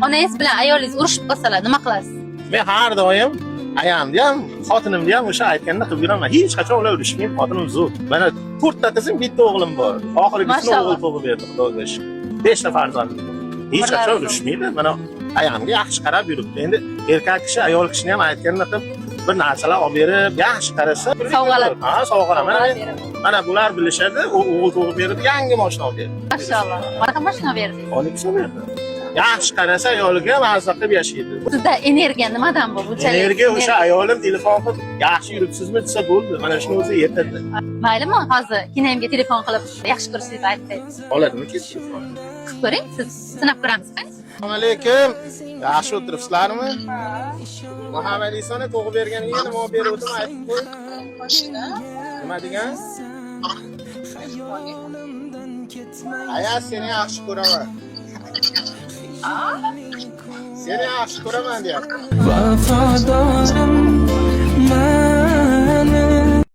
Onangiz bilan ayolingiz urushib qolsalar nima qilasiz? Men har doim ayamni ham, xotinimni ham o'sha aytganda qilib yuraman. Hech qachon ular urushmaydi, xotinim zo'r. Mana 4 ta qizim, bitta o'g'lim bor. Oxirgisini o'g'il tug'ib berdi, Xudoga shukr. 5 ta farzandim bor. Hech qachon urushmaydi. Mana ayamga yaxshi qarab yuribdi. Endi erkak kishi ayol kishini ham aytganda qilib bir narsalar olib berib, yaxshi qarasa, Sovg'alar. Ha, sovg'alar. Mana bular bilishadi, u o'g'il tug'ib berdi, yangi mashina olib berdi. Mashalloh. Qanaqa mashina berdi? Oniksa berdi. Yaxshi qarasa ayoliga mazza qilib yashaydi. Sizda energiya nimadan bu? Bunchalik Energiya o'sha ayolim telefon qilib, yaxshi yuribsizmi desa bo'ldi. Mana shuni o'zi yetadi. Maylimi, hozir kinamga telefon qilib, yaxshi ko'rishingizni aytsangiz. Oladimi telefon? Qilib ko'ring, siz sinab ko'ramiz. Assalomu alaykum. Yaxshi o'tiribsizlarmi? Muhammad Isoni tug'ib berganiga nima olib beruvdim aytib qo'y. Nima degan? Aya, seni yaxshi ko'raman. Seni yaxshi ko'raman deyapti.